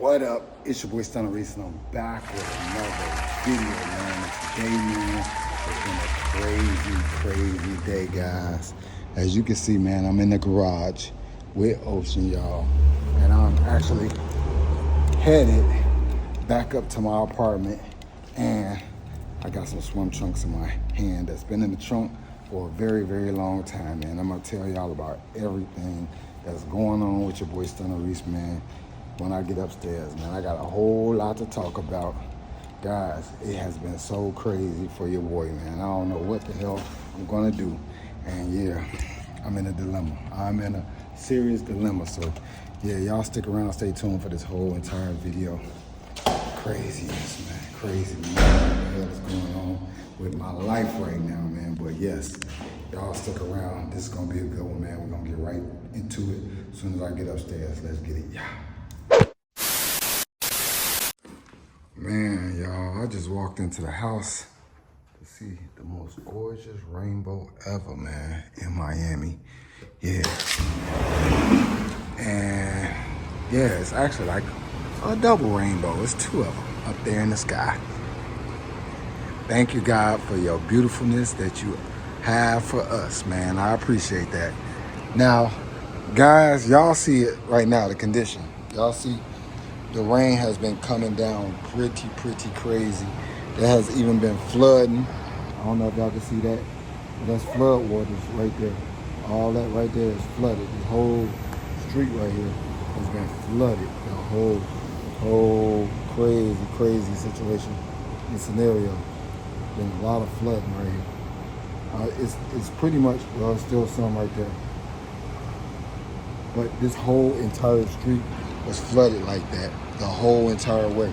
What up? It's your boy Stunner Reese, and I'm back with another video, man. Today, man, it's been a crazy day, guys. As you can see, man, I'm in the garage with Ocean, y'all. And I'm actually headed back up to my apartment. And I got some swim trunks in my hand that's been in the trunk for a very, very long time, man. I'm going to tell y'all about everything that's going on with your boy Stunner Reese, man. When I get upstairs, man, I got a whole lot to talk about. Guys, it has been so crazy for your boy, man. I don't know what the hell I'm gonna do. And yeah, I'm in a dilemma. I'm in a serious dilemma. So yeah, y'all stick around, stay tuned for this whole entire video. Craziness, man, crazy, man. What the hell is going on with my life right now, man? But yes, y'all stick around. This is gonna be a good one, man. We're gonna get right into it as soon as I get upstairs. Let's get it, yeah. Man, y'all, I just walked into the house to see the most gorgeous rainbow ever, man, in Miami. Yeah. And yeah, it's actually like a double rainbow. It's two of them up there in the sky. Thank you, God, for your beautifulness that you have for us, man. I appreciate that. Now, guys, y'all see it right now, the condition. Y'all see the rain has been coming down pretty crazy. There has even been flooding. I don't know if y'all can see that, but that's flood waters right there. All that right there is flooded. The whole street right here has been flooded. The whole crazy situation and scenario. Been a lot of flooding right here. It's pretty much, well, still some right there. But this whole entire street was flooded like that the whole entire way.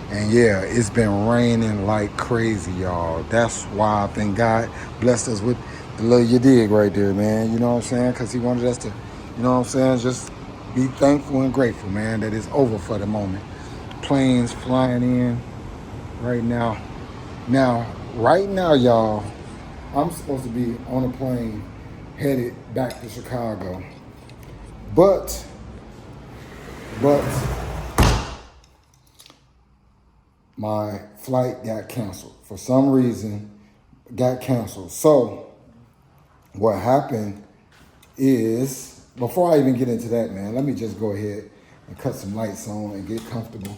And yeah, it's been raining like crazy, y'all. That's why I think God blessed us with the little you dig right there, man. You know what I'm saying? Because he wanted us to, you know what I'm saying, just be thankful and grateful, man, that it's over for the moment. Planes flying in right now. Right now, y'all, I'm supposed to be on a plane headed back to Chicago. But my flight got canceled. For some reason, got canceled. So what happened is, before I even get into that, man, let me just go ahead and cut some lights on and get comfortable.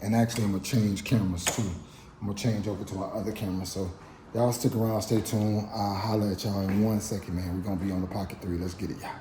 And actually, I'm gonna change cameras too. I'm gonna change over to my other camera. So y'all stick around, stay tuned. I'll holler at y'all in 1 second, man. We're gonna be on the Pocket 3. Let's get it, y'all.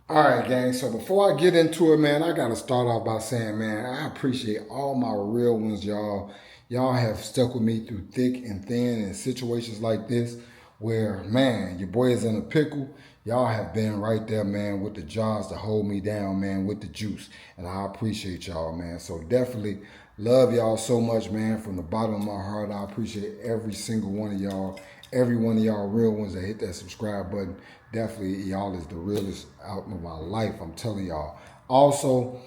All right, gang, so before I get into it, man, I got to start off by saying, man, I appreciate all my real ones, y'all. Y'all have stuck with me through thick and thin in situations like this where, man, your boy is in a pickle. Y'all have been right there, man, with the jaws to hold me down, man, with the juice. And I appreciate y'all, man. So definitely love y'all so much, man, from the bottom of my heart. I appreciate every single one of y'all. Every one of y'all real ones that hit that subscribe button. Definitely, y'all is the realest out of my life. I'm telling y'all. Also,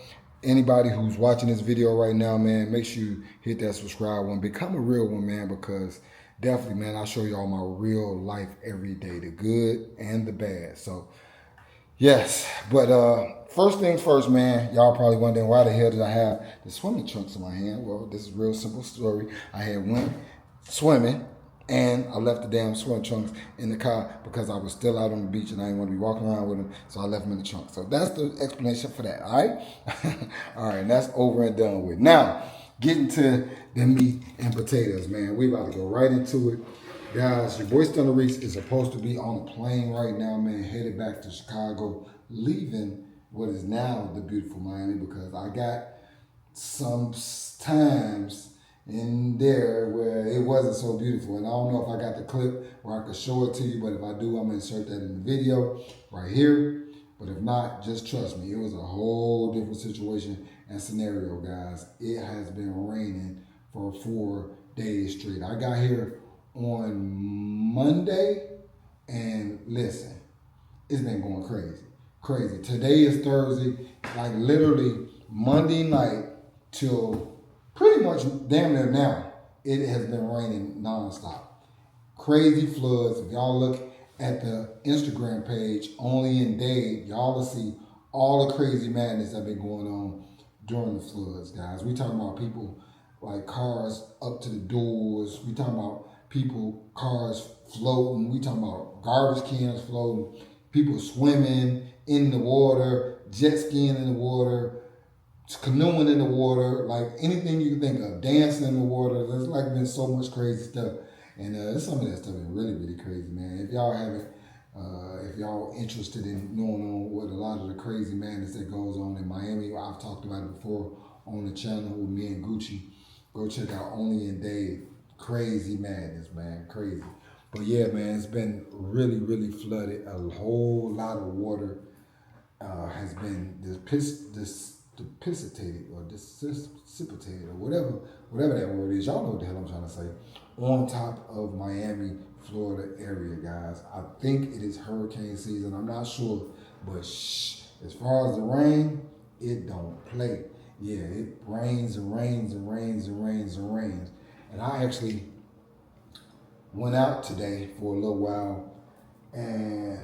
anybody who's watching this video right now, man, make sure you hit that subscribe one. Become a real one, man, because definitely, man, I show y'all my real life every day, the good and the bad. So, yes, but first things first, man, y'all probably wondering why the hell did I have the swimming trunks in my hand? Well, this is a real simple story. I had went swimming, and I left the damn swim trunks in the car because I was still out on the beach and I didn't want to be walking around with them, so I left them in the trunk. So that's the explanation for that, all right? All right, that's over and done with. Now, getting to the meat and potatoes, man. We about to go right into it. Guys, your boy Stunner Reese is supposed to be on a plane right now, man, headed back to Chicago, leaving what is now the beautiful Miami, because I got some times in there where it wasn't so beautiful. And I don't know if I got the clip where I could show it to you, but if I do, I'm gonna insert that in the video right here. But if not, just trust me, it was a whole different situation and scenario, guys. It has been raining for 4 days straight. I got here on Monday, and listen, it's been going crazy. Today is Thursday, like literally Monday night till pretty much damn near now, it has been raining nonstop. Crazy floods. If y'all look at the Instagram page, Only in Dade, y'all will see all the crazy madness that been going on during the floods, guys. We talking about people like cars up to the doors. We talking about people, cars floating. We talking about garbage cans floating. People swimming in the water, jet skiing in the water, canoeing in the water, like anything you can think of, dancing in the water. There's like been so much crazy stuff, and some of that stuff is really, really crazy, man. If y'all haven't, if y'all interested in knowing on what a lot of the crazy madness that goes on in Miami, I've talked about it before on the channel with me and Gucci. Go check out Only in Dave. Crazy madness, man, crazy. But yeah, man, it's been really, really flooded. A whole lot of water has been dissipated or dissipated or whatever that word is. Y'all know what the hell I'm trying to say. On top of Miami, Florida area, guys. I think it is hurricane season. I'm not sure, but as far as the rain, it don't play. Yeah, it rains and rains and rains and rains and rains. And I actually went out today for a little while, and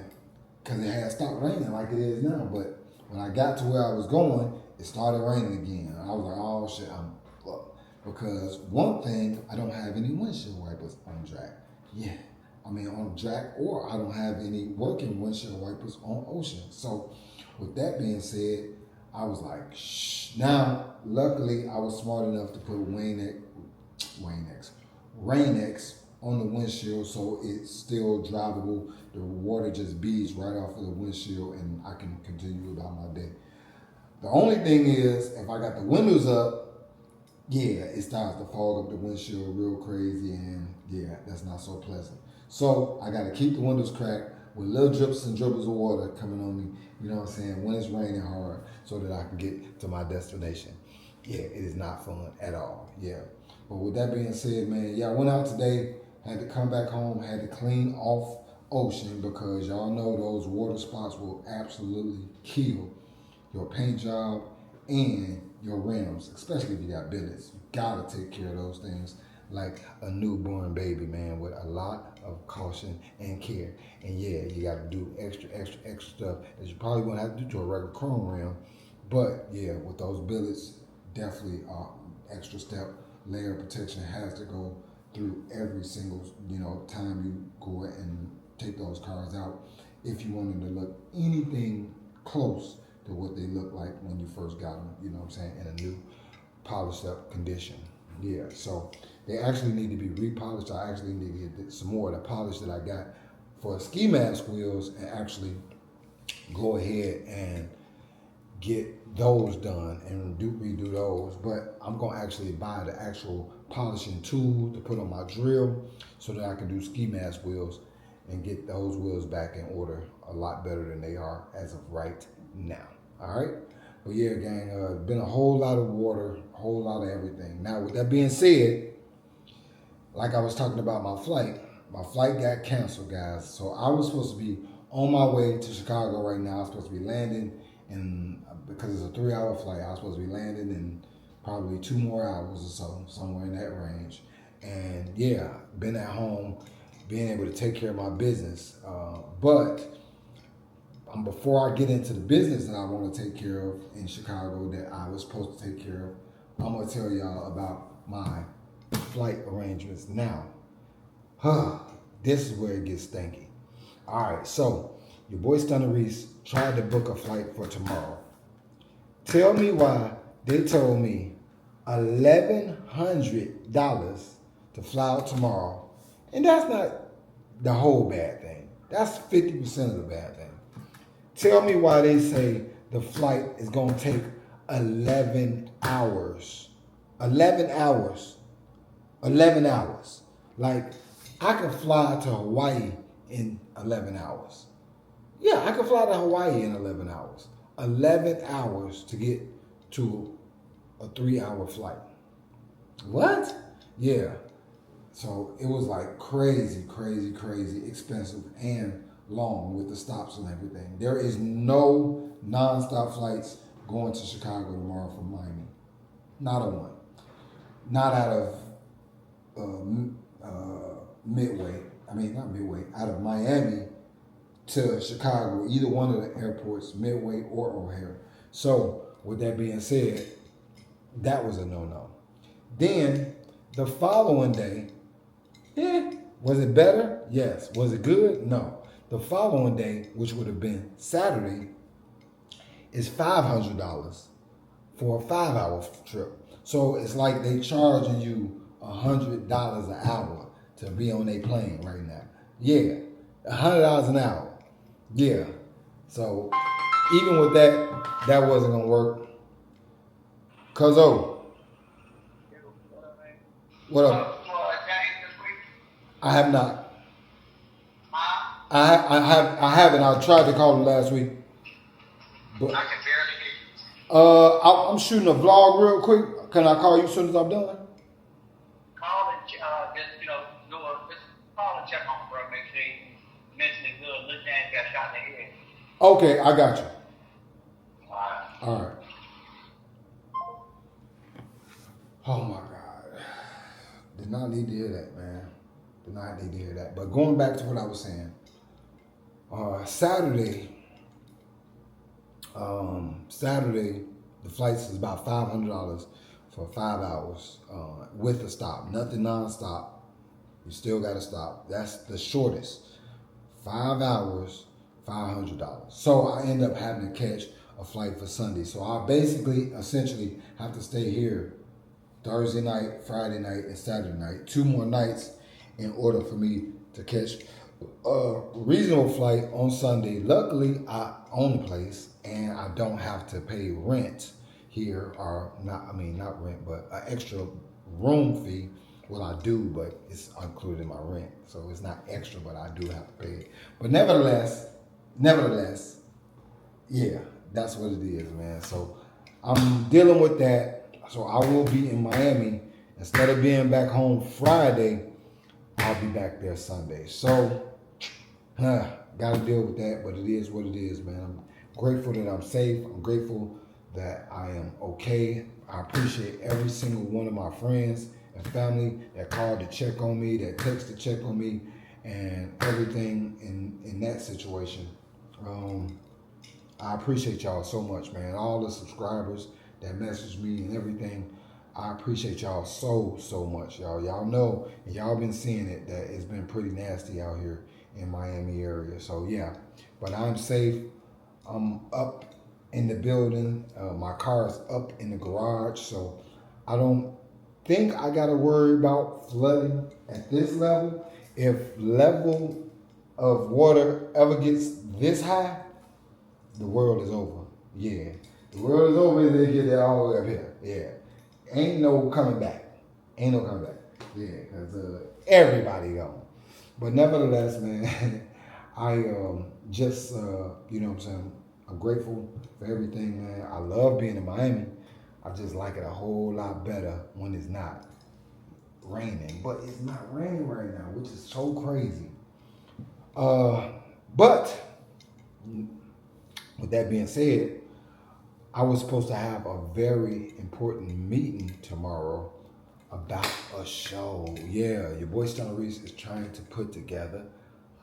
because it had stopped raining like it is now, but when I got to where I was going, it started raining again. I was like, oh shit, I'm fucked. Because one thing, I don't have any windshield wipers on track. Yeah, I mean on track, or I don't have any working windshield wipers on ocean. So with that being said, I was like, shh. Now, luckily, I was smart enough to put Rain-X on the windshield, so it's still drivable. The water just beads right off of the windshield, and I can continue about my day. The only thing is, if I got the windows up, yeah, it starts to fog up the windshield real crazy, and yeah, that's not so pleasant. So I got to keep the windows cracked with little drips and dribbles of water coming on me, you know what I'm saying, when it's raining hard, so that I can get to my destination. Yeah, it is not fun at all, yeah. But with that being said, man, yeah, I went out today, had to come back home, had to clean off ocean, because y'all know those water spots will absolutely kill your paint job and your rims, especially if you got billets. You gotta take care of those things like a newborn baby, man, with a lot of caution and care. And yeah, you gotta do extra stuff that you probably won't have to do to a regular chrome rim. But yeah, with those billets, definitely extra step. Layer of protection has to go through every single, time you go and take those cars out, if you want them to look anything close to what they look like when you first got them, you know what I'm saying, in a new polished up condition. Yeah, so they actually need to be repolished. I actually need to get some more of the polish that I got for ski mask wheels, and actually go ahead and get those done and redo those. But I'm gonna actually buy the actual polishing tool to put on my drill, so that I can do ski mask wheels and get those wheels back in order a lot better than they are as of right now. All right. But yeah, gang, been a whole lot of water, a whole lot of everything. Now, with that being said, like I was talking about my flight got canceled, guys. So I was supposed to be on my way to Chicago right now. I was supposed to be landing, and because it's a 3-hour flight, I was supposed to be landing in probably 2 more hours or so, somewhere in that range. And yeah, been at home, being able to take care of my business. But before I get into the business that I want to take care of in Chicago that I was supposed to take care of, I'm going to tell y'all about my flight arrangements now. This is where it gets stinky. All right, so your boy Stunner Reese tried to book a flight for tomorrow. Tell me why they told me $1,100 to fly out tomorrow. And that's not the whole bad thing. That's 50% of the bad thing. Tell me why they say the flight is going to take 11 hours. 11 hours. 11 hours. Like, I can fly to Hawaii in 11 hours. Yeah, I can fly to Hawaii in 11 hours. 11 hours to get to a 3-hour flight. What? Yeah. So it was like crazy expensive and long with the stops and everything. There is no non-stop flights going to Chicago tomorrow from Miami. Not a one. Not out of out of Miami to Chicago, either one of the airports, Midway or O'Hare. So with that being said, that was a no-no. Then the following day, was it better? Yes. Was it good? No. The following day, which would have been Saturday, is $500 for a 5-hour trip. So it's like they charging you $100 an hour to be on a plane right now. Yeah, $100 an hour. Yeah. So even with that, that wasn't gonna work. Cause what up? I have not. I haven't. I tried to call him last week, but I can barely hear you. I'm shooting a vlog real quick. Can I call you as soon as I'm done? Call and just call and check on, bro. Make sure he's mentally good. Look down, got shot in the head. Okay, I got you. All right. Oh my God. Did not need to hear that, man. Did not need to hear that. But going back to what I was saying, Saturday, the flights is about $500 for 5 hours with a stop. Nothing non-stop. You still got to stop. That's the shortest. 5 hours, $500. So I end up having to catch a flight for Sunday. So I essentially have to stay here Thursday night, Friday night, and Saturday night. 2 more nights in order for me to catch a reasonable flight on Sunday. Luckily, I own the place and I don't have to pay rent here, or not rent, but an extra room fee. Well, I do, but it's included in my rent. So it's not extra, but I do have to pay it. But nevertheless, yeah, that's what it is, man. So I'm dealing with that. So I will be in Miami. Instead of being back home Friday, I'll be back there Sunday. So, got to deal with that, but it is what it is, man. I'm grateful that I'm safe. I'm grateful that I am okay. I appreciate every single one of my friends and family that called to check on me, that texted to check on me, and everything in that situation. I appreciate y'all so much, man. All the subscribers that message me and everything. I appreciate y'all so much, y'all. Y'all know, and y'all been seeing it, that it's been pretty nasty out here in Miami area. So yeah, but I'm safe. I'm up in the building. My car is up in the garage, so I don't think I got to worry about flooding at this level. If level of water ever gets this high, the world is over. Yeah, the world is over if they get that all the way up here. Yeah. Ain't no coming back. Yeah, because everybody gone. But nevertheless, man, I just, you know what I'm saying, I'm grateful for everything, man. I love being in Miami. I just like it a whole lot better when it's not raining. But it's not raining right now, which is so crazy. But with that being said, I was supposed to have a very important meeting tomorrow about a show. Yeah, your boy Stunner Reese is trying to put together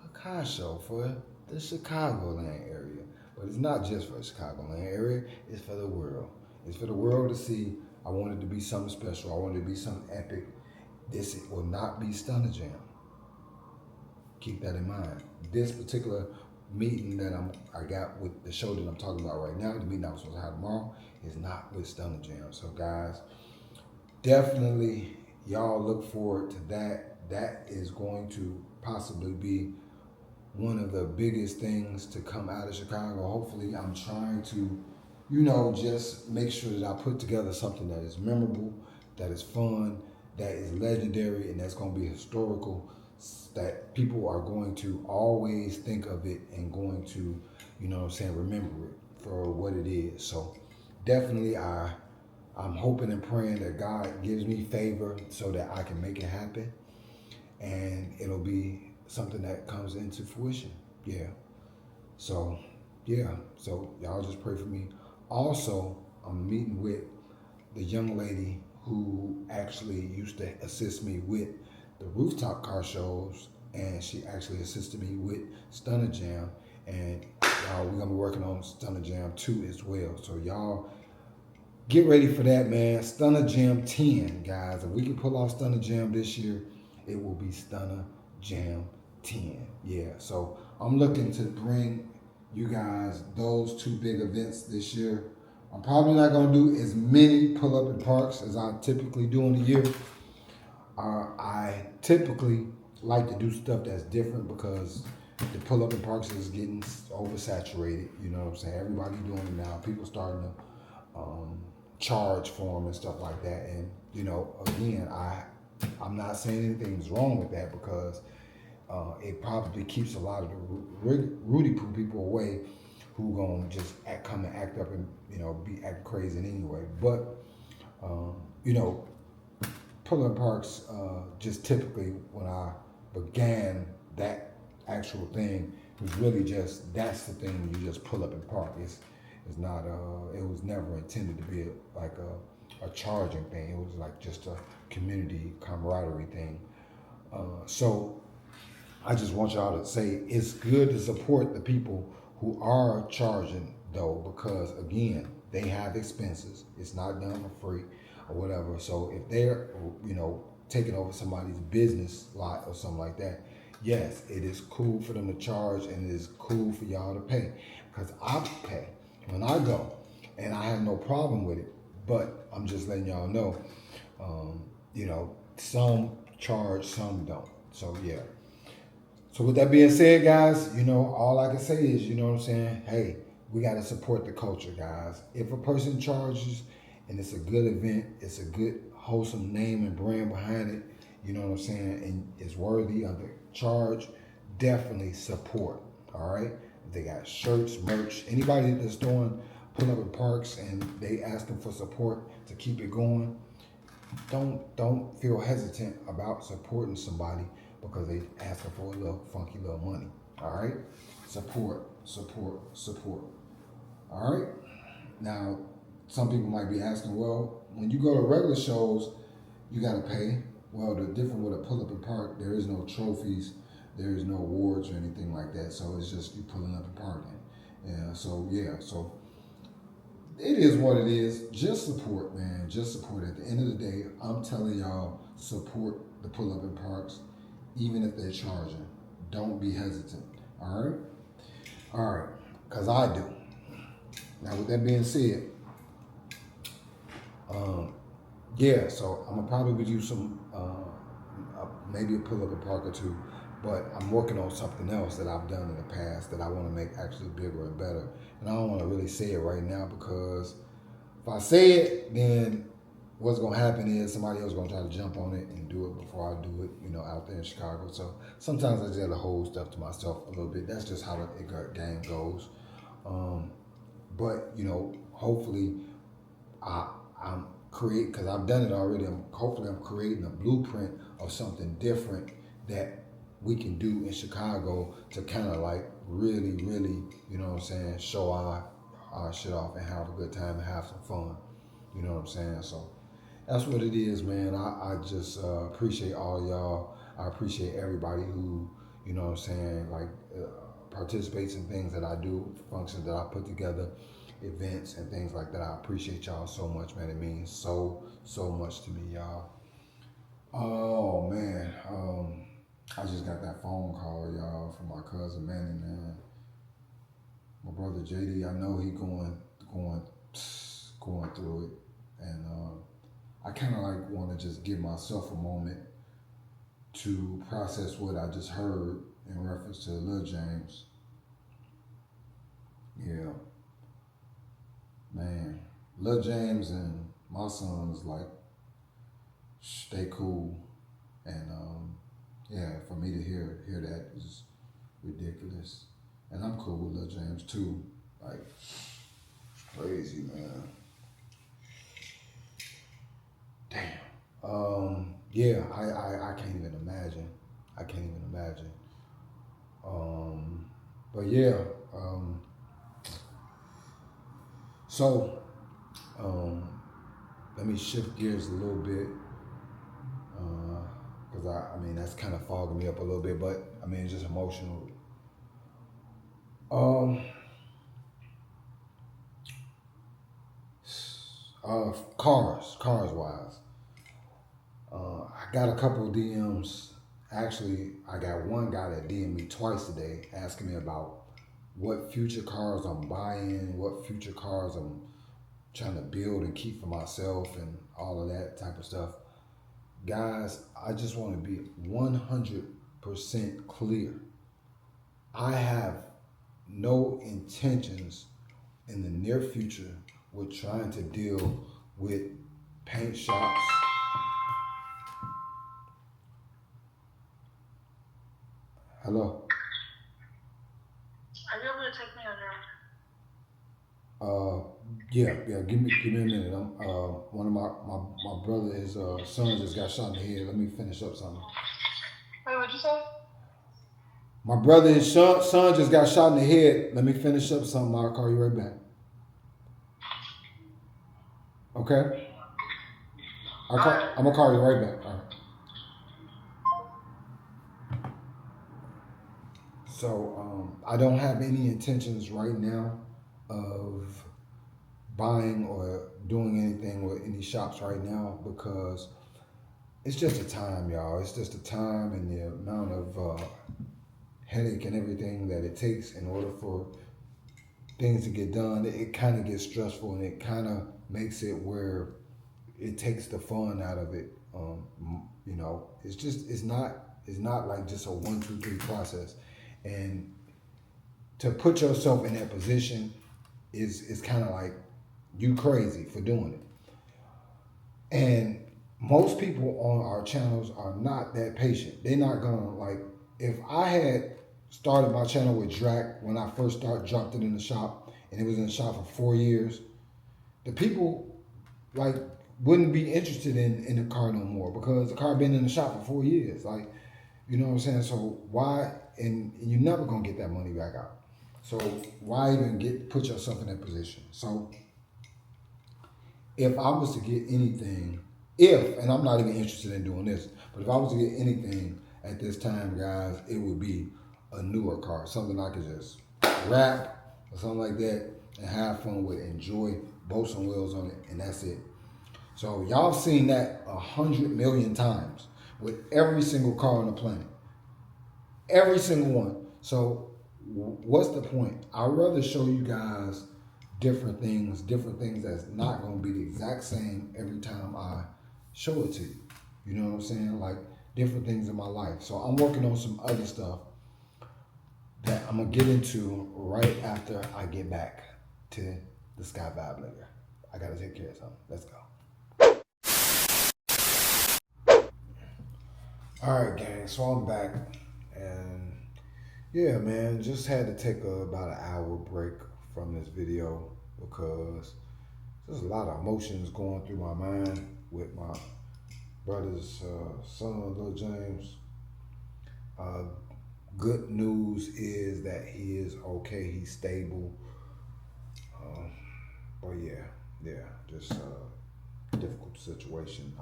a car show for the Chicagoland area. But it's not just for the Chicagoland area, it's for the world. It's for the world to see. I want it to be something special. I want it to be something epic. This will not be Stunner Jam. Keep that in mind. This particular meeting that I got with the show that I'm talking about right now, the meeting I was supposed to have tomorrow, is not with Stunner Jam. So guys, definitely y'all look forward to that. That is going to possibly be one of the biggest things to come out of Chicago. Hopefully I'm trying to, just make sure that I put together something that is memorable, that is fun, that is legendary, and that's going to be historical, that people are going to always think of it and going to, remember it for what it is. So definitely I'm hoping and praying that God gives me favor so that I can make it happen, and it'll be something that comes into fruition. Yeah. So y'all just pray for me. Also, I'm meeting with the young lady who actually used to assist me with the rooftop car shows, and she actually assisted me with Stunner Jam, And we're gonna be working on Stunner Jam 2 as well. So y'all get ready for that, man. Stunner Jam 10, guys. If we can pull off Stunner Jam this year, it will be Stunner Jam 10. Yeah. So I'm looking to bring you guys those two big events this year. I'm probably not gonna do as many pull-up and parks as I typically do in a year. I typically like to do stuff that's different because the pull-up and parks is getting oversaturated. You know what I'm saying? Everybody doing it now. People starting to charge for them and stuff like that. And you know, again, I'm not saying anything's wrong with that because it probably keeps a lot of the Rudy Poo people away who gonna just come and act up and be acting crazy anyway. But you know, pull-up parks just typically when I began that actual thing was really just that's the thing when you just pull up and park. It's not it was never intended to be a charging thing. It was like just a community camaraderie thing. So I just want y'all to say it's good to support the people who are charging though, because again, they have expenses. It's not done for free or whatever. So if they're taking over somebody's business lot or something like that, yes, it is cool for them to charge and it is cool for y'all to pay. Because I pay when I go and I have no problem with it. But I'm just letting y'all know, some charge, some don't. So yeah. So with that being said, guys, all I can say is, you know what I'm saying? Hey, we got to support the culture, guys. If a person charges and it's a good event, it's a good, wholesome name and brand behind it, you know what I'm saying, and it's worthy of the charge, definitely support, all right? If they got shirts, merch, anybody that's doing pull-up in parks and they asking for support to keep it going, don't feel hesitant about supporting somebody because they asking for a little funky little money, all right? Support. All right? Now, some people might be asking, well, when you go to regular shows, you got to pay. Well, the difference with a pull-up and park, there is no trophies, there is no awards or anything like that. So it's just you pulling up and parking. So it is what it is. Just support, man. Just support. At the end of the day, I'm telling y'all, support the pull-up and parks, even if they're charging. Don't be hesitant. All right? All right. Because I do. Now, with that being said, so I'm gonna probably do some, maybe a pull-up and park or two, but I'm working on something else that I've done in the past that I want to make actually bigger and better. And I don't want to really say it right now because if I say it, then what's gonna happen is somebody else gonna try to jump on it and do it before I do it, out there in Chicago. So sometimes I just gotta hold stuff to myself a little bit. That's just how the game goes. But hopefully I'm creating, because I've done it already. Hopefully I'm creating a blueprint of something different that we can do in Chicago to kind of like really, really, show our shit off and have a good time and have some fun. You know what I'm saying? So that's what it is, man. I just appreciate all y'all. I appreciate everybody who, participates in things that I do, functions that I put together, events and things like that. I appreciate y'all so much, man. It means so much to me, y'all. Oh, man. I just got that phone call, y'all, from my cousin Manny, man. My brother JD, I know he going through it. And I kind of like want to just give myself a moment to process what I just heard in reference to Lil James. Yeah. Man, Lil James and my sons, like, stay cool. And for me to hear that is ridiculous. And I'm cool with Lil James too. Like, it's crazy, man. Damn. I can't even imagine. But yeah. So, let me shift gears a little bit. Because that's kind of fogging me up a little bit, but it's just emotional. Um, cars wise. I got a couple of DMs. Actually, I got one guy that DM'd me twice today asking me about what future cars I'm buying, what future cars I'm trying to build and keep for myself and all of that type of stuff. Guys, I just want to be 100% clear. I have no intentions in the near future with trying to deal with paint shops. Hello. Are you able to take me on Yeah. Give me a minute. I'm one of my brother, his son just got shot in the head. Let me finish up something. Wait, what'd you say? My brother, his son just got shot in the head. Let me finish up something. I'll call you right back. Okay. I'm gonna call you right back. All right. So I don't have any intentions right now of buying or doing anything with any shops right now because it's just a time, y'all. It's just a time and the amount of headache and everything that it takes in order for things to get done. It kind of gets stressful and it kind of makes it where it takes the fun out of it. You know, it's not like just a 1, 2, 3 process. And to put yourself in that position is kind of like you crazy for doing it. And most people on our channels are not that patient. They're not gonna like, if I had started my channel with Drac when I first dropped it in the shop and it was in the shop for 4 years, the people like wouldn't be interested in the car no more because the car been in the shop for 4 years. Like, you know what I'm saying? So why, and you're never gonna get that money back out. So why even put yourself in that position? So if I was to get anything, and I'm not even interested in doing this, but if I was to get anything at this time, guys, it would be a newer car, something I could just wrap or something like that and have fun with, enjoy, bolt some wheels on it, and that's it. So y'all seen that 100 million times with every single car on the planet. Every single one. So what's the point? I'd rather show you guys different things that's not going to be the exact same every time I show it to you. You know what I'm saying? Like different things in my life. So I'm working on some other stuff that I'm going to get into right after I get back to the Sky Vibe Later. I got to take care of something. Let's go. All right, gang. So I'm back. And yeah, man, just had to take about an hour break from this video because there's a lot of emotions going through my mind with my brother's son, Lil James. Good news is that he is okay. He's stable. But yeah, just a difficult situation.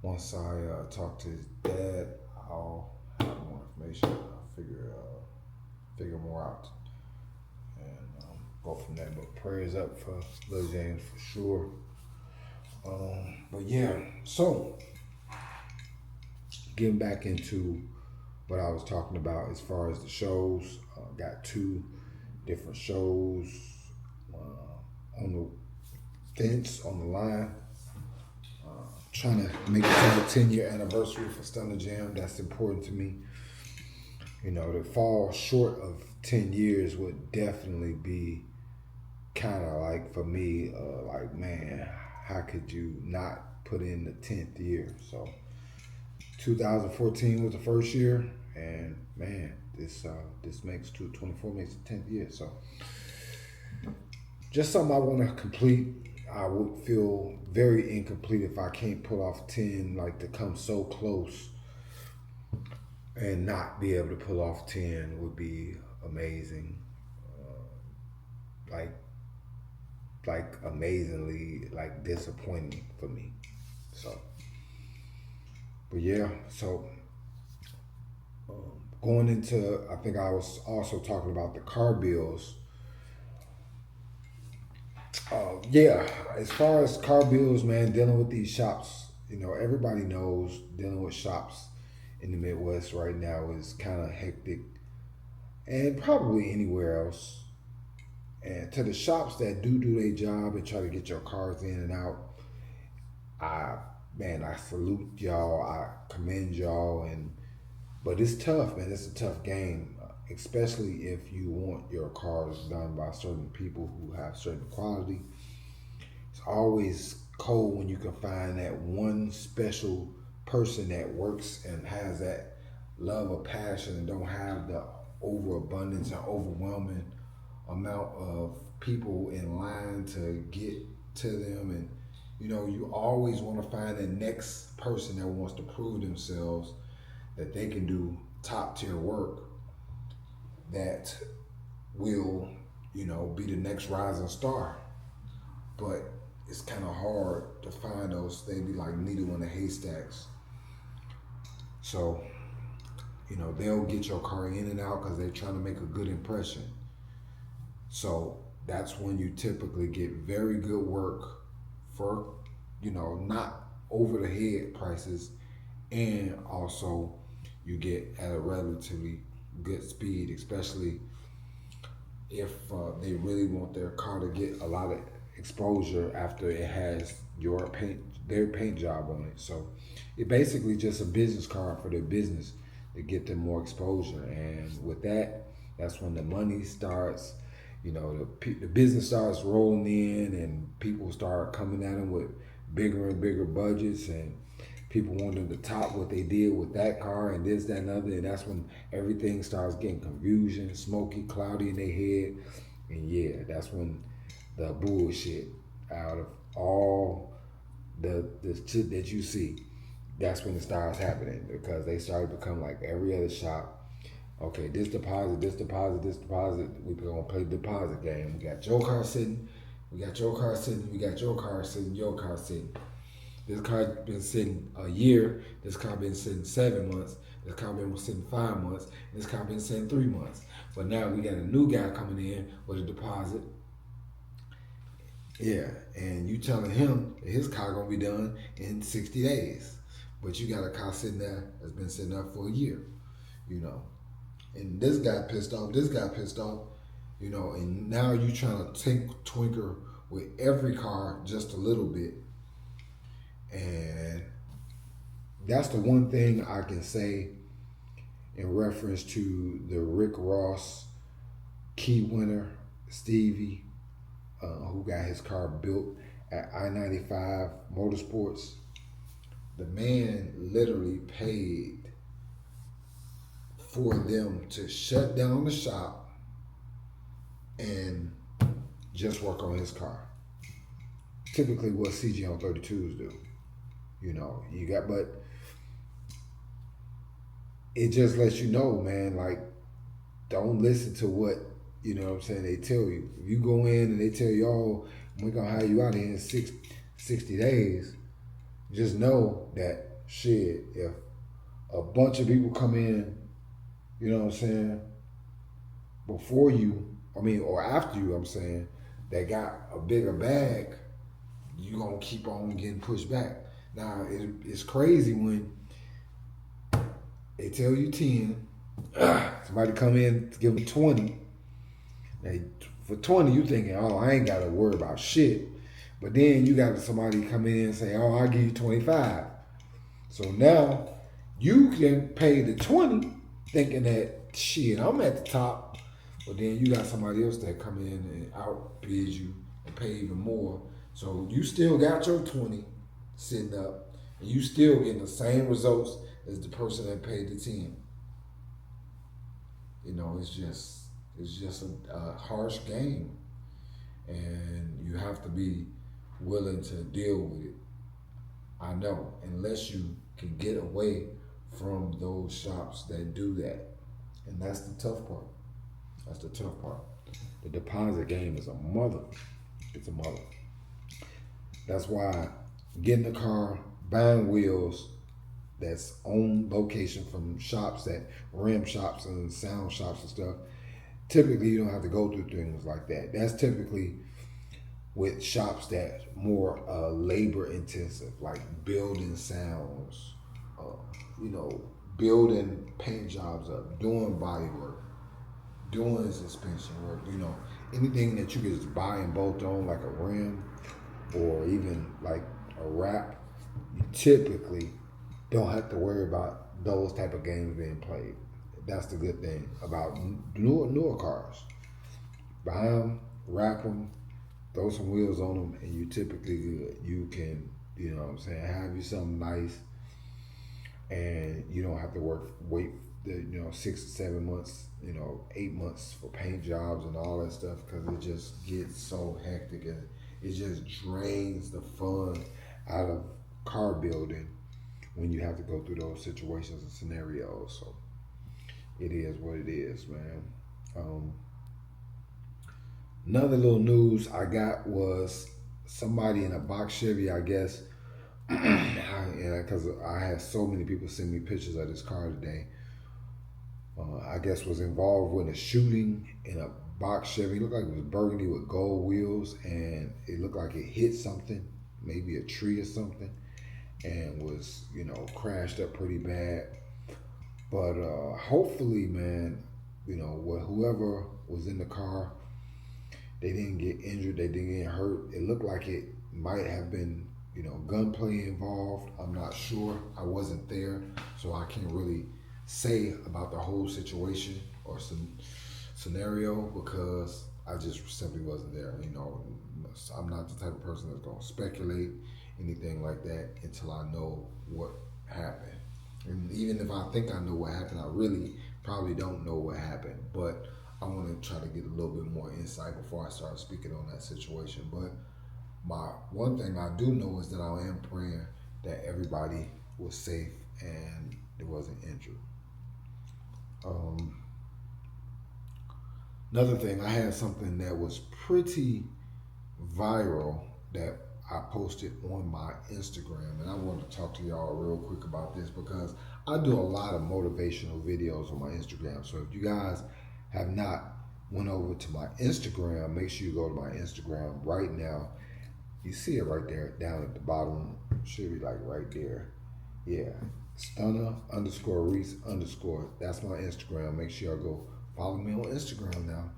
Once I talk to his dad, I'll have more information. I'll figure more out and go from there. But prayers up for Lil James for sure. But yeah, so getting back into what I was talking about as far as the shows, got 2 different shows on the fence, on the line. Trying to make it to the 10-year anniversary for Stunner Jam. That's important to me. You know, to fall short of 10 years would definitely be kind of like, for me, like, man, how could you not put in the 10th year? So 2014 was the first year, and man, this makes 2024 makes the 10th year. So just something I want to complete. I would feel very incomplete if I can't pull off 10, like to come so close and not be able to pull off 10 would be amazing. Like amazingly, like disappointing for me. So, but yeah, so going into, I think I was also talking about the car bills. Yeah, as far as car bills, man, dealing with these shops, everybody knows dealing with shops in the Midwest right now is kind of hectic, and probably anywhere else. And to the shops that do their job and try to get your cars in and out, I I salute y'all. I commend y'all, and but it's tough, man. It's a tough game, especially if you want your cars done by certain people who have certain quality. It's always cold when you can find that one special person that works and has that love or passion and don't have the overabundance and overwhelming amount of people in line to get to them. And you always want to find the next person that wants to prove themselves that they can do top tier work that will be the next rising star. But it's kind of hard to find those. They be like needle in the haystacks. So they'll get your car in and out because they're trying to make a good impression. So that's when you typically get very good work for not over the head prices, and also you get at a relatively good speed, especially if they really want their car to get a lot of exposure after it has their paint job on it. So it basically just a business card for their business to get them more exposure. And with that, that's when the money starts. The business starts rolling in, and people start coming at them with bigger and bigger budgets, and people want them to top what they did with that car and this, that, and other. And that's when everything starts getting confusion, smoky, cloudy in their head. And yeah, that's when the bullshit out of all the shit that you see, that's when it starts happening, because they start to become like every other shop. Okay, this deposit, this deposit, this deposit. We're gonna play the deposit game. We got your car sitting, we got your car sitting, we got your car sitting, your car sitting. This car been sitting a year. This car been sitting 7 months. This car been sitting 5 months. This car been sitting 3 months. But now we got a new guy coming in with a deposit. Yeah, and you telling him that his car gonna be done in 60 days, but you got a car sitting there that's been sitting there for a year. And this guy pissed off. This guy pissed off. And now you trying to twinker with every car just a little bit. And that's the one thing I can say in reference to the Rick Ross key winner, Stevie, who got his car built at I-95 Motorsports. The man literally paid for them to shut down the shop and just work on his car. Typically what CG on 32s do. But it just lets you know, man, like, don't listen to what, they tell you. If you go in and they tell you, oh, we're going to hire you out here in 60 days, just know that, shit, if a bunch of people come in, before you, or after you, that got a bigger bag, you going to keep on getting pushed back. Now, it's crazy when they tell you 10, somebody come in to give them 20. For 20, you thinking, oh, I ain't got to worry about shit. But then you got somebody come in and say, oh, I'll give you 25. So now you can pay the 20 thinking that, shit, I'm at the top. But then you got somebody else that come in and outbid you and pay even more. So you still got your 20 sitting up, and you still getting the same results as the person that paid the 10. It's just a harsh game, and you have to be willing to deal with it. I know, unless you can get away from those shops that do that, and that's the tough part. That's the tough part. The deposit game is a mother. It's a mother. That's why getting a car, buying wheels, that's on location from shops, that rim shops and sound shops and stuff. Typically, you don't have to go through things like that. That's typically with shops that more labor intensive, like building sounds, building paint jobs up, doing body work, doing suspension work, anything that you can just buy and bolt on, like a rim or even like a wrap. You typically don't have to worry about those type of games being played. That's the good thing about newer cars. Buy them, wrap them, throw some wheels on them, and you typically good. You can, have you something nice, and you don't have to wait 6 to 7 months, 8 months for paint jobs and all that stuff, because it just gets so hectic and it just drains the fun out of car building when you have to go through those situations and scenarios. So it is what it is, man. Another little news I got was somebody in a box Chevy, I guess, because I had so many people send me pictures of this car today. I guess was involved with a shooting in a box Chevy. It looked like it was burgundy with gold wheels, and it looked like it hit something, maybe a tree or something, and was, crashed up pretty bad. But hopefully, man, whoever was in the car, they didn't get injured, they didn't get hurt. It looked like it might have been, gunplay involved. I'm not sure. I wasn't there, so I can't really say about the whole situation or some scenario because I just simply wasn't there. I'm not the type of person that's gonna speculate anything like that until I know what happened. And even if I think I know what happened, I really probably don't know what happened. But I want to try to get a little bit more insight before I start speaking on that situation. But my one thing I do know is that I am praying that everybody was safe and it wasn't injured. Another thing, I had something that was pretty viral that I posted on my Instagram, and I want to talk to y'all real quick about this because I do a lot of motivational videos on my Instagram. So if you guys have not went over to my Instagram, make sure you go to my Instagram right now. You see it right there down at the bottom. Should be like right there. Yeah. Stunner_Reese_. That's my Instagram. Make sure y'all go follow me on Instagram now.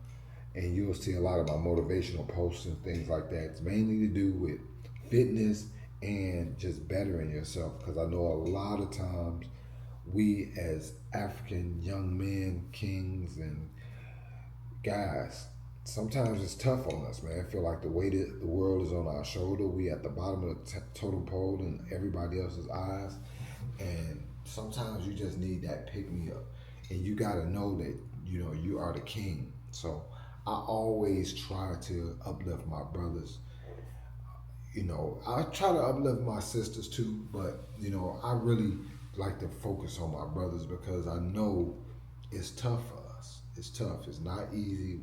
And you'll see a lot of my motivational posts and things like that. It's mainly to do with fitness and just bettering yourself. Because I know a lot of times we as African young men, kings and guys, sometimes it's tough on us, man. I feel like the weight of the world is on our shoulder. We at the bottom of the totem pole in everybody else's eyes. And sometimes you just need that pick-me-up. And you got to know that, you are the king. So I always try to uplift my brothers. I try to uplift my sisters too, but, I really like to focus on my brothers because I know it's tough for us. It's tough. It's not easy.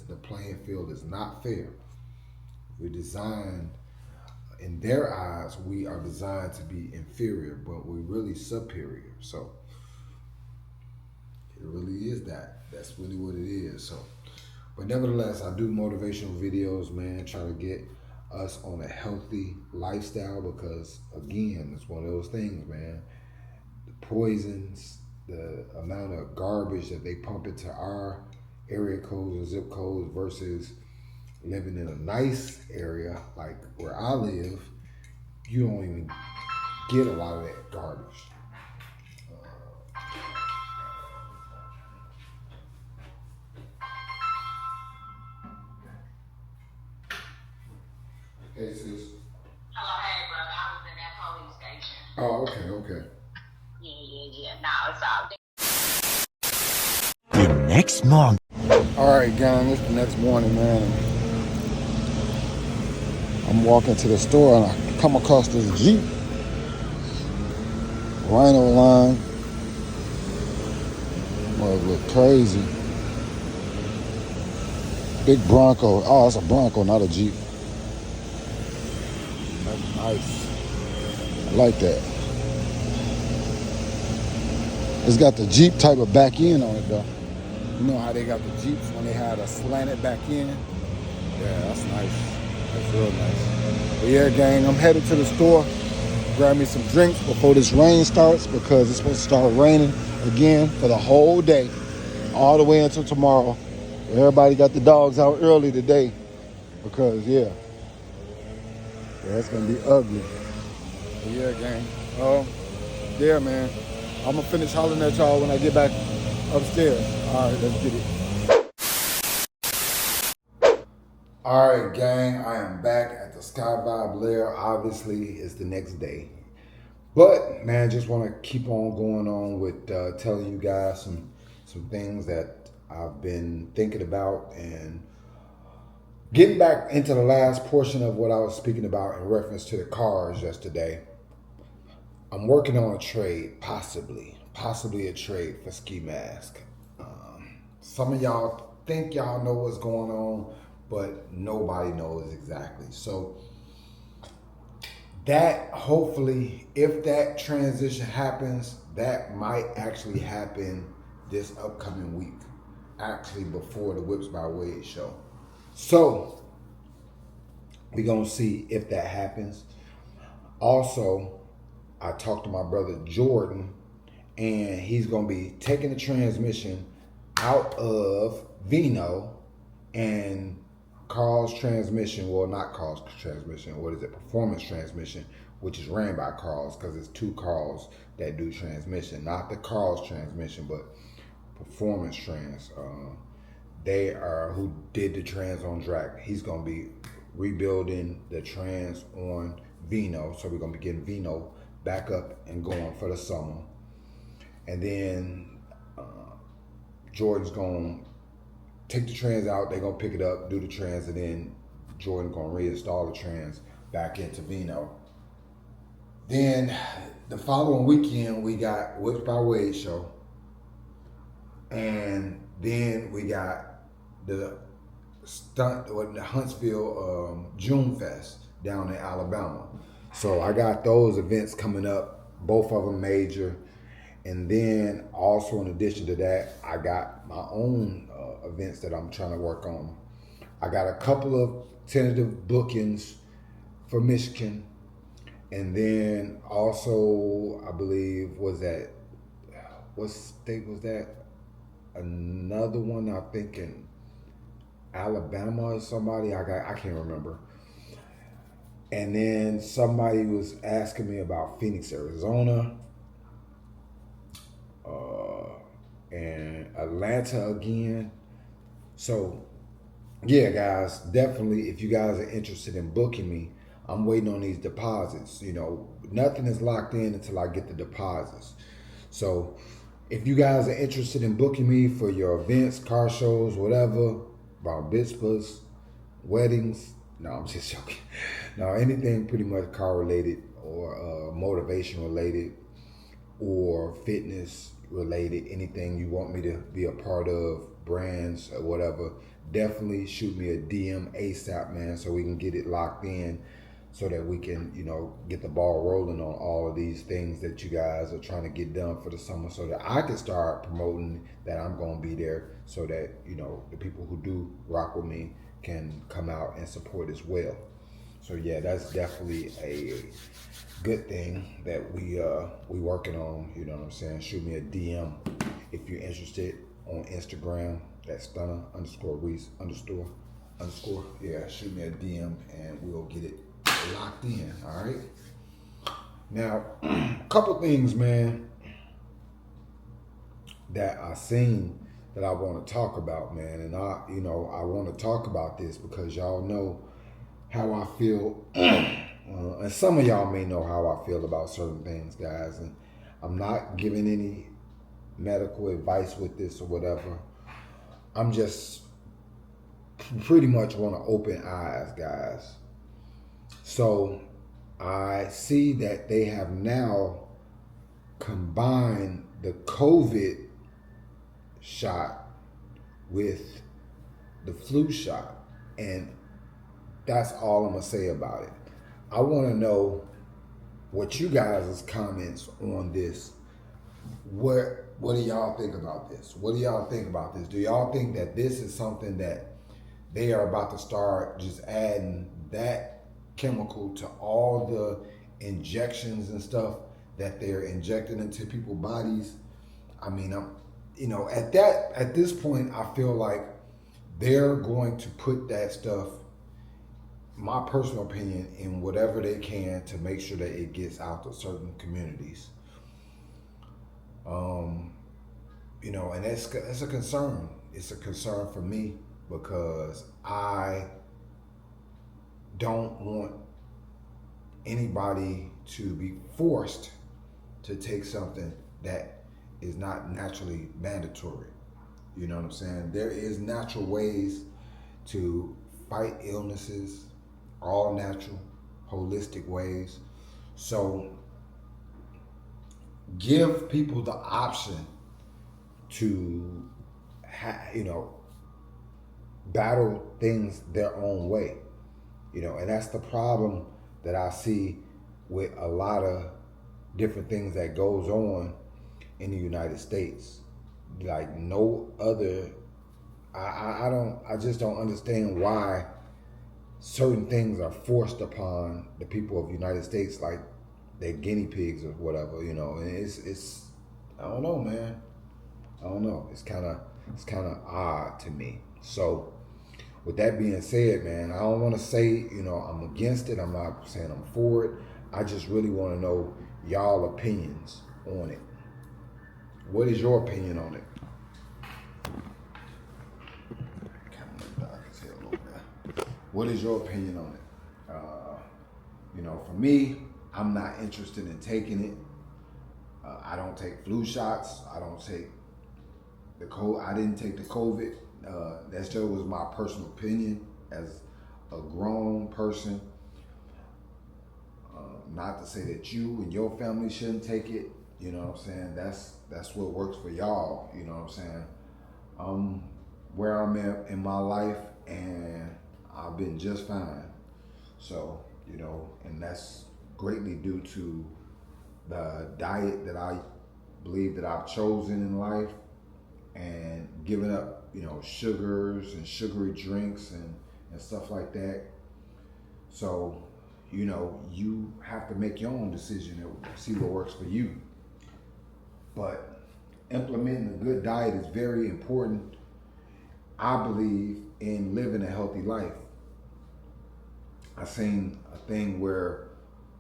The playing field is not fair. We're designed, in their eyes, we are designed to be inferior, but we're really superior. So it really is that. That's really what it is. So, but nevertheless, I do motivational videos, man, try to get us on a healthy lifestyle because, again, it's one of those things, man. The poisons, the amount of garbage that they pump into our area codes and zip codes versus living in a nice area like where I live, you don't even get a lot of that garbage. Hey, sis. Hello, hey, brother. I was in that police station. Oh, okay. Yeah. No, it's all The next morning. All right, gang, it's the next morning, man. I'm walking to the store and I come across this Jeep. Rhino line. Must look crazy. Big Bronco. Oh, it's a Bronco, not a Jeep. That's nice. I like that. It's got the Jeep type of back end on it though. You know how they got the Jeeps when they had a slanted back end? Yeah, that's nice. That's real nice. But yeah, gang, I'm headed to the store. Grab me some drinks before this rain starts because it's supposed to start raining again for the whole day, all the way until tomorrow. Everybody got the dogs out early today because, yeah, it's going to be ugly. But yeah, gang. Yeah, man. I'm going to finish hollering at y'all when I get back upstairs. All right, let's get it. All right, gang, I am back at the Sky Vibe lair. Obviously, it's the next day. But, man, just want to keep on going on with telling you guys some things that I've been thinking about and getting back into the last portion of what I was speaking about in reference to the cars yesterday. I'm working on a trade, possibly a trade for ski mask. Some of y'all think y'all know what's going on, but nobody knows exactly. So that hopefully, if that transition happens, that might actually happen this upcoming week, actually before the Whips by Wade show. So we're gonna see if that happens. Also, I talked to my brother Jordan, and he's gonna be taking the transmission out of Vino and Carl's transmission, well, not Carl's transmission, what is it, Performance transmission, which is ran by Carl's because it's two Carl's that do transmission, not the Carl's transmission, but Performance trans. They are who did the trans on Drac. He's going to be rebuilding the trans on Vino, so we're going to be getting Vino back up and going for the summer. And then Jordan's going to take the trans out, they're gonna pick it up, do the trans, and then Jordan's gonna reinstall the trans back into Vino. Then the following weekend we got Whips by Wade show. And then we got the Huntsville June Fest down in Alabama. So I got those events coming up, both of them major. And then also in addition to that, I got my own events that I'm trying to work on. I got a couple of tentative bookings for Michigan. And then also, I believe, what state was that? Another one, I think in Alabama or somebody, I can't remember. And then somebody was asking me about Phoenix, Arizona. And Atlanta again. So, yeah, guys, definitely, if you guys are interested in booking me, I'm waiting on these deposits. You know, nothing is locked in until I get the deposits. So, if you guys are interested in booking me for your events, car shows, whatever, bar mitzvahs, weddings, no, I'm just joking. No, anything pretty much car related or motivation related or fitness related, anything you want me to be a part of, brands or whatever, definitely shoot me a DM ASAP, man, so we can get it locked in so that we can, you know, get the ball rolling on all of these things that you guys are trying to get done for the summer so that I can start promoting that I'm going to be there so that, you know, the people who do rock with me can come out and support as well. So yeah, that's definitely a good thing that we working on, you know what I'm saying? Shoot me a DM if you're interested on Instagram. That's stunner_Reese_. Yeah, shoot me a DM and we'll get it locked in, all right? Now, a couple things, man, that I seen that I want to talk about, man. And I want to talk about this because y'all know how I feel, and some of y'all may know how I feel about certain things, guys. And I'm not giving any medical advice with this or whatever. I'm just pretty much want to open eyes, guys. So I see that they have now combined the COVID shot with the flu shot, and that's all I'm gonna say about it. I want to know what you guys' comments on this. What What do y'all think about this? What do y'all think about this? Do y'all think that this is something that they are about to start just adding that chemical to all the injections and stuff that they're injecting into people's bodies? I mean, at this point, I feel like they're going to put that stuff, my personal opinion, in whatever they can to make sure that it gets out to certain communities. And that's a concern. It's a concern for me because I don't want anybody to be forced to take something that is not naturally mandatory. You know what I'm saying? There is natural ways to fight illnesses, all natural, holistic ways. So give people the option to, battle things their own way. And that's the problem that I see with a lot of different things that goes on in the United States. Like no other, I just don't understand why certain things are forced upon the people of the United States, like they're guinea pigs or whatever, and it's, I don't know, man. I don't know. It's kind of odd to me. So with that being said, man, I don't want to say, I'm against it. I'm not saying I'm for it. I just really want to know y'all opinions on it. What is your opinion on it? What is your opinion on it? For me, I'm not interested in taking it. I don't take flu shots. I don't take the COVID. I didn't take the COVID. That just was my personal opinion as a grown person. Not to say that you and your family shouldn't take it. You know what I'm saying? That's what works for y'all. You know what I'm saying? Where I'm at in my life, and I've been just fine. So, and that's greatly due to the diet that I believe that I've chosen in life, and giving up, sugars and sugary drinks and stuff like that. So, you have to make your own decision and see what works for you. But implementing a good diet is very important. I believe in living a healthy life. I seen a thing where,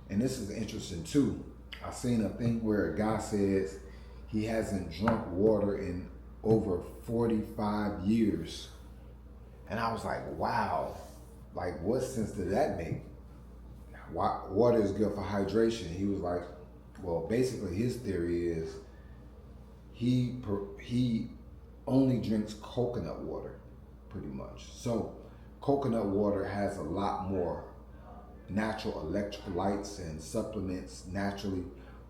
and this is interesting too, I seen a thing where a guy says he hasn't drunk water in over 45 years. And I was like, wow, like what sense did that make? Water is good for hydration. He was like, well, basically his theory is he only drinks coconut water, pretty much. So coconut water has a lot more natural electrolytes and supplements naturally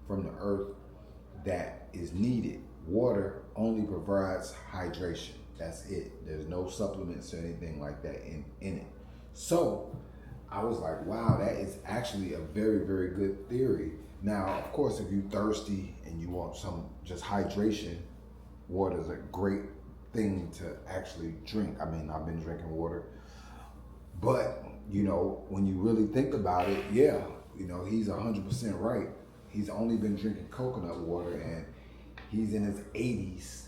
from the earth that is needed. Water only provides hydration. That's it. There's no supplements or anything like that in it. So I was like, wow, that is actually a very, very good theory. Now, of course, if you're thirsty and you want some just hydration, water is a great thing to actually drink. I mean, I've been drinking water. But, when you really think about it, yeah, he's 100% right. He's only been drinking coconut water, and he's in his 80s.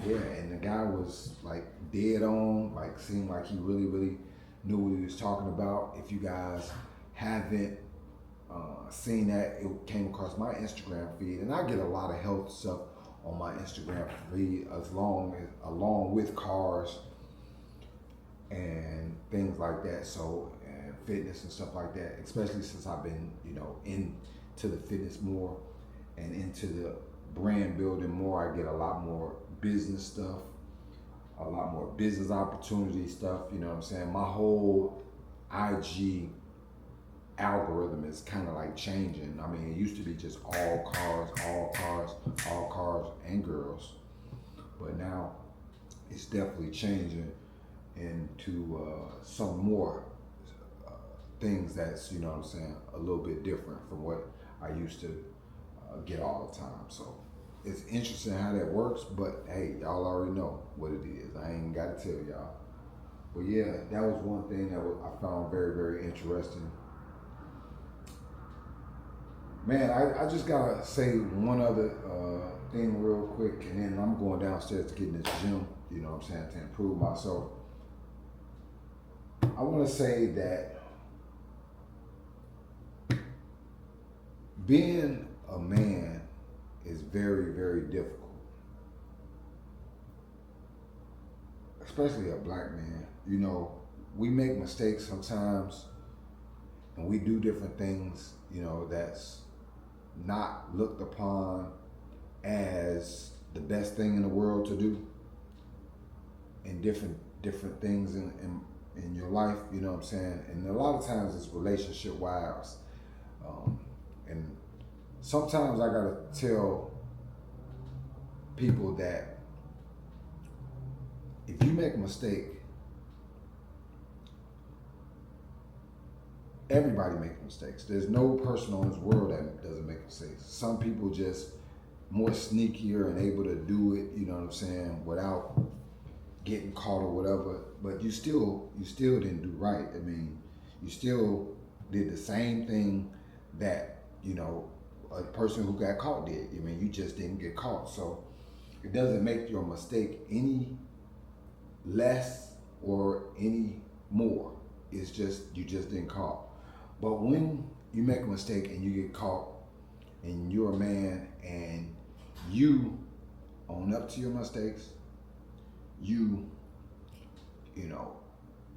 Yeah, and the guy was like dead on, like seemed like he really, really knew what he was talking about. If you guys haven't seen that, it came across my Instagram feed, and I get a lot of health stuff on my Instagram feed, along with cars and things like that. So, and fitness and stuff like that, especially since I've been, into the fitness more and into the brand building more. I get a lot more business stuff, a lot more business opportunity stuff. You know what I'm saying? My whole IG algorithm is kind of like changing. I mean, it used to be just all cars and girls, but now it's definitely changing into some more things that's, what I'm saying, a little bit different from what I used to get all the time. So it's interesting how that works, but hey, y'all already know what it is. I ain't got to tell y'all. But yeah, that was one thing that I found very, very interesting. Man, I just gotta say one other thing real quick, and then I'm going downstairs to get in this gym, you know what I'm saying, to improve myself. I want to say that being a man is very, very difficult, especially a black man. You know, we make mistakes sometimes, and we do different things, you know, that's not looked upon as the best thing in the world to do, in different things in your life, you know what I'm saying? And a lot of times it's relationship wise. And sometimes I gotta tell people that if you make a mistake, everybody makes mistakes. There's no person on this world that doesn't make mistakes. Some people just more sneakier and able to do it, you know what I'm saying, without getting caught or whatever. But you still didn't do right. I mean, you still did the same thing that, you know, a person who got caught did. I mean, you just didn't get caught. So it doesn't make your mistake any less or any more. It's just, you just didn't caught. But when you make a mistake and you get caught and you're a man and you own up to your mistakes, you know,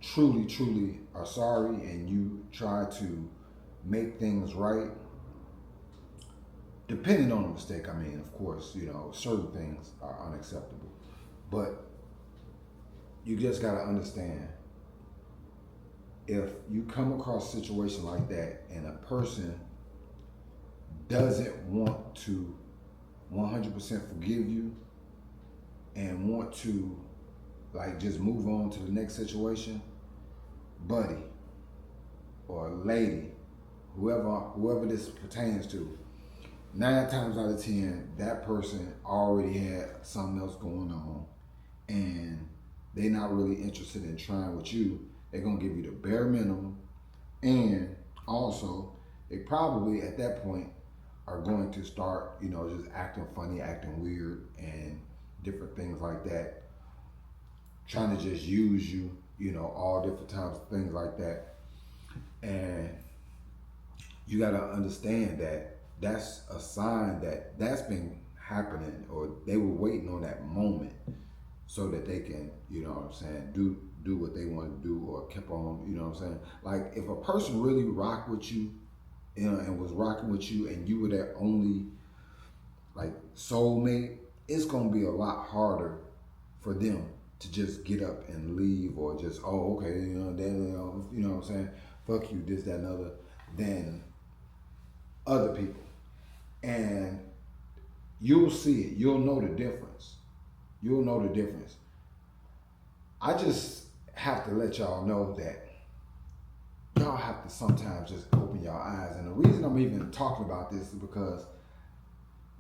truly are sorry and you try to make things right, depending on the mistake. I mean, of course, you know, certain things are unacceptable, but you just gotta understand, if you come across a situation like that and a person doesn't want to 100% forgive you and want to like just move on to the next situation, buddy or lady, whoever this pertains to, 9 times out of 10, that person already had something else going on and they're not really interested in trying with you. They're gonna give you the bare minimum, and also they probably at that point are going to start, you know, just acting funny, acting weird, and different things like that, trying to just use you, you know, all different types of things like that. And you got to understand that that's a sign that that's been happening, or they were waiting on that moment so that they can, you know what I'm saying, do what they want to do, or keep on, you know what I'm saying. Like if a person really rocked with you, you know, and was rocking with you, and you were their only like soulmate, it's gonna be a lot harder for them to just get up and leave, or just, oh, okay, you know, then, you know what I'm saying, fuck you, this, that, and other, than other people. And you'll see it. You'll know the difference. You'll know the difference. I just have to let y'all know that y'all have to sometimes just open your eyes. And the reason I'm even talking about this is because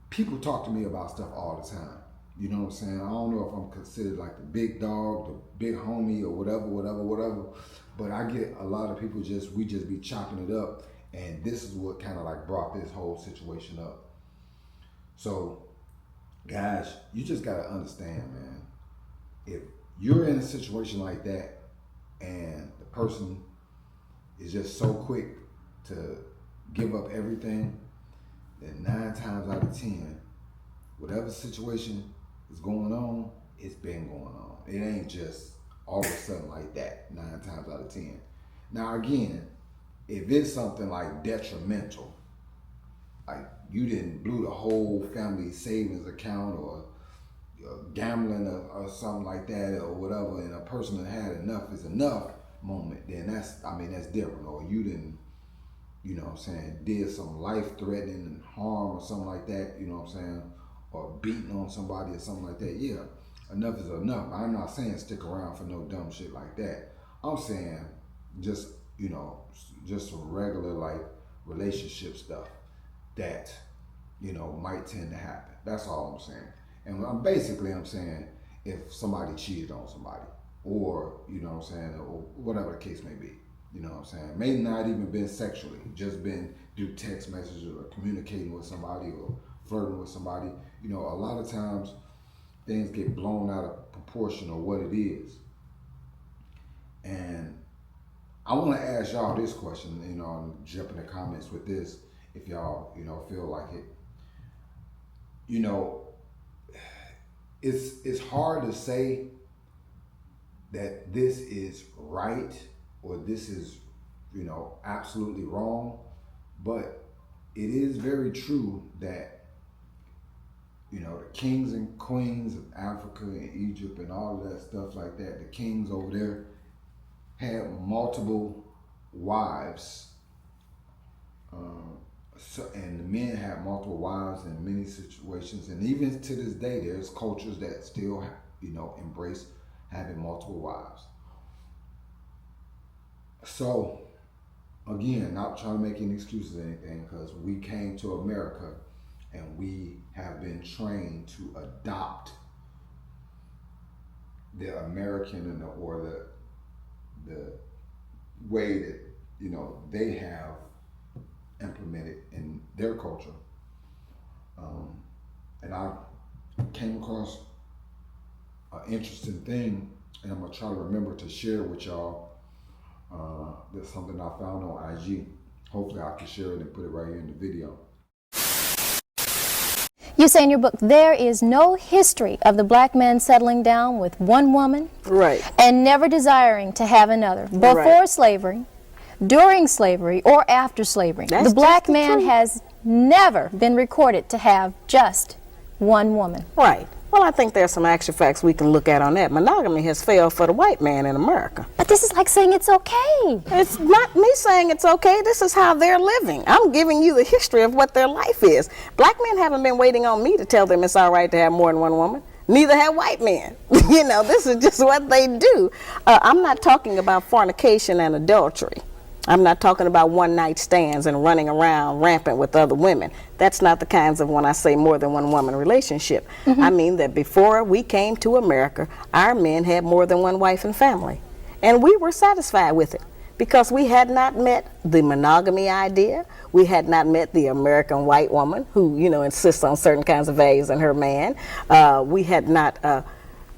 people talk to me about stuff all the time. You know what I'm saying? I don't know if I'm considered like the big dog, the big homie, or whatever. But I get a lot of people we just be chopping it up. And this is what kind of like brought this whole situation up. So, guys, you just got to understand, man. If you're in a situation like that and the person is just so quick to give up everything, then 9 times out of 10, whatever situation is going on, it's been going on. It ain't just all of a sudden like that 9 times out of 10. Now, again, if it's something like detrimental, like you didn't blew the whole family savings account, or gambling, or something like that, or whatever, and a person that had enough is enough moment, then that's different. Or you didn't, you know what I'm saying, did some life-threatening harm or something like that, you know what I'm saying, or beating on somebody or something like that, yeah, enough is enough. I'm not saying stick around for no dumb shit like that. I'm saying just, you know, just some regular like relationship stuff that might tend to happen. That's all I'm saying. And I'm saying if somebody cheated on somebody, or what I'm saying, or whatever the case may be, what I'm saying, may not even been sexually, just been through text messages or communicating with somebody or flirting with somebody. A lot of times things get blown out of proportion of what it is. And I want to ask y'all this question, and jump in the comments with this if y'all, feel like it. It's hard to say that this is right or this is, absolutely wrong, but it is very true that, the kings and queens of Africa and Egypt and all of that stuff like that, the kings over there had multiple wives. And the men have multiple wives in many situations, and even to this day, there's cultures that still, embrace having multiple wives. So, again, not trying to make any excuses or anything, because we came to America and we have been trained to adopt the American or the way that they have implemented in their culture. And I came across an interesting thing, and I'm gonna try to remember to share with y'all. That's something I found on IG. Hopefully I can share it and put it right here in the video. You say in your book there is no history of the black man settling down with one woman, right, and never desiring to have another, before right. slavery, during slavery, or after slavery. That's the black man truth. has never been recorded to have just one woman. Right. Well, I think there's some actual facts we can look at on that. Monogamy has failed for the white man in America. But this is like saying it's okay. It's not me saying it's okay. This is how they're living. I'm giving you the history of what their life is. Black men haven't been waiting on me to tell them it's all right to have more than one woman. Neither have white men. This is just what they do. I'm not talking about fornication and adultery. I'm not talking about one-night stands and running around rampant with other women. That's not the kinds of, when I say more than one woman relationship. Mm-hmm. I mean that before we came to America, our men had more than one wife and family. And we were satisfied with it because we had not met the monogamy idea. We had not met the American white woman who, insists on certain kinds of values in her man. We had not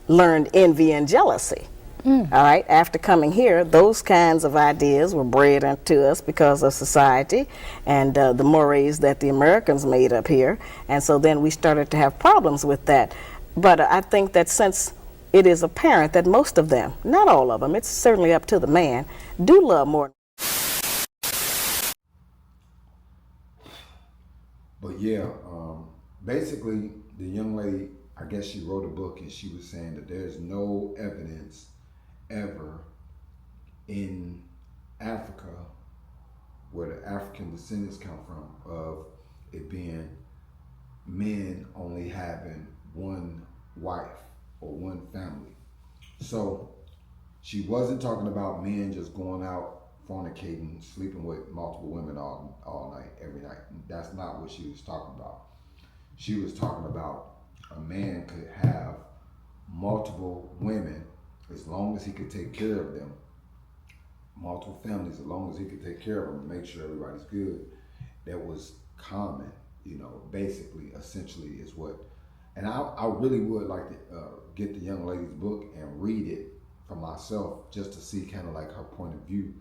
learned envy and jealousy. All right, after coming here, those kinds of ideas were bred into us because of society and the mores that the Americans made up here. And so then we started to have problems with that. But I think that since it is apparent that most of them, not all of them, it's certainly up to the man, do love more. But yeah, basically the young lady, I guess she wrote a book and she was saying that there's no evidence ever in Africa, where the African descendants come from, of it being men only having one wife or one family. So she wasn't talking about men just going out fornicating, sleeping with multiple women all night, every night. That's not what she was talking about. She was talking about a man could have multiple women as long as he could take care of them, multiple families, as long as he could take care of them and make sure everybody's good. That was common, basically, essentially is what. And I really would like to get the young lady's book and read it for myself, just to see kind of like her point of view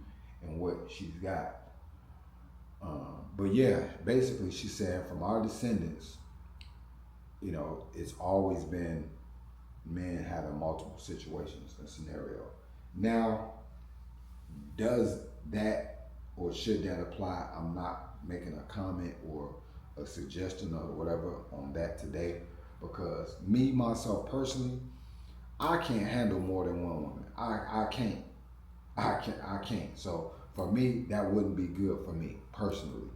and what she's got. But yeah, basically she's saying from our descendants, it's always been men having multiple situations and scenario. Now, does that or should that apply? I'm not making a comment or a suggestion or whatever on that today, because me, myself personally, I can't handle more than one woman. I can't. So for me, that wouldn't be good for me personally.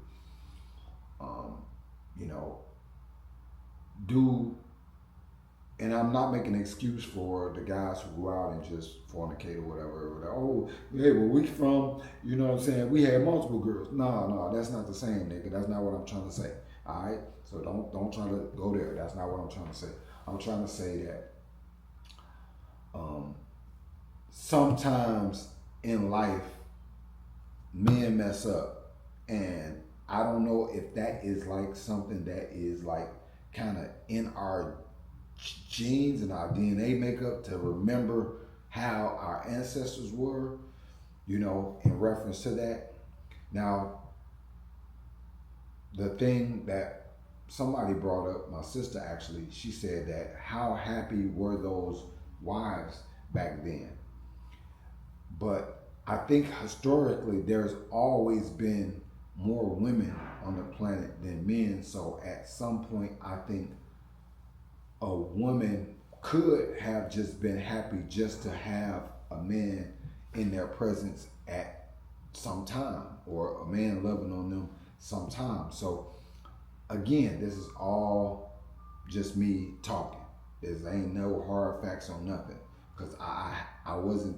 And I'm not making an excuse for the guys who go out and just fornicate or whatever. Oh, hey, where we from? You know what I'm saying? We had multiple girls. No, that's not the same, nigga. That's not what I'm trying to say. All right, so don't try to go there. That's not what I'm trying to say. I'm trying to say that sometimes in life men mess up, and I don't know if that is like something that is like kind of in our genes and our DNA makeup to remember how our ancestors were, you know, in reference to that. Now, the thing that somebody brought up, my sister actually, she said that how happy were those wives back then? But I think historically there's always been more women on the planet than men. So at some point, I think a woman could have just been happy just to have a man in their presence at some time, or a man loving on them sometime. So again, this is all just me talking. There ain't no hard facts on nothing, because I wasn't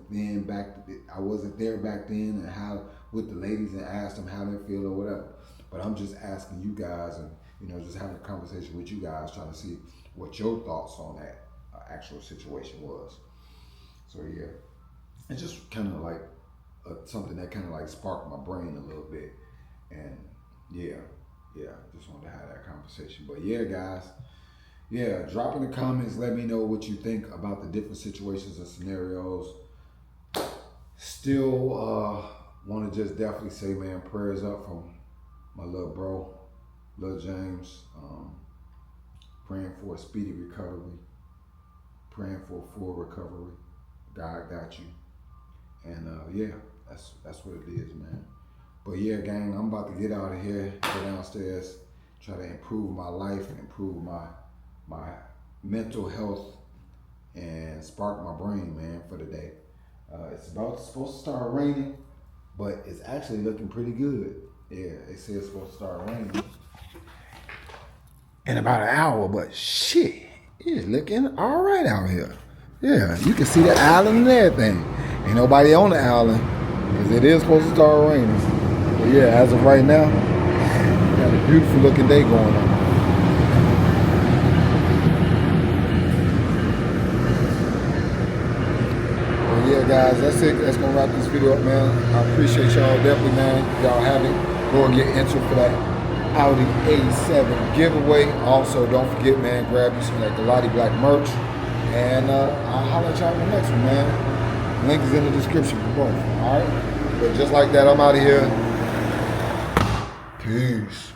I wasn't there back then, and how with the ladies and asked them how they feel or whatever. But I'm just asking you guys, and you know, just having a conversation with you guys, trying to see what your thoughts on that actual situation was. So yeah, it's just kind of like something that kind of like sparked my brain a little bit, and yeah, just wanted to have that conversation. But yeah, guys, yeah, drop in the comments, let me know what you think about the different situations and scenarios. Still want to just definitely say, man, prayers up from my little bro, little James. Praying for a speedy recovery, praying for a full recovery. God got you. And yeah, that's what it is, man. But yeah, gang, I'm about to get out of here, go downstairs, try to improve my life, improve my mental health, and spark my brain, man, for the day. It's supposed to start raining, but it's actually looking pretty good. Yeah, they say it's supposed to start raining in about an hour, but shit, it's looking all right out here. Yeah, you can see the island and everything. Ain't nobody on the island, because it is supposed to start raining. But yeah, as of right now, we got a beautiful looking day going on. Well, yeah, guys, that's it. That's gonna wrap this video up, man. I appreciate y'all definitely, man. Y'all have it. Go and get entered for that Audi A7 giveaway. Also, don't forget, man, grab you some of that GALAUDI black merch. And I'll holler at y'all in the next one, man. Link is in the description for both. All right? But just like that, I'm out of here. Peace.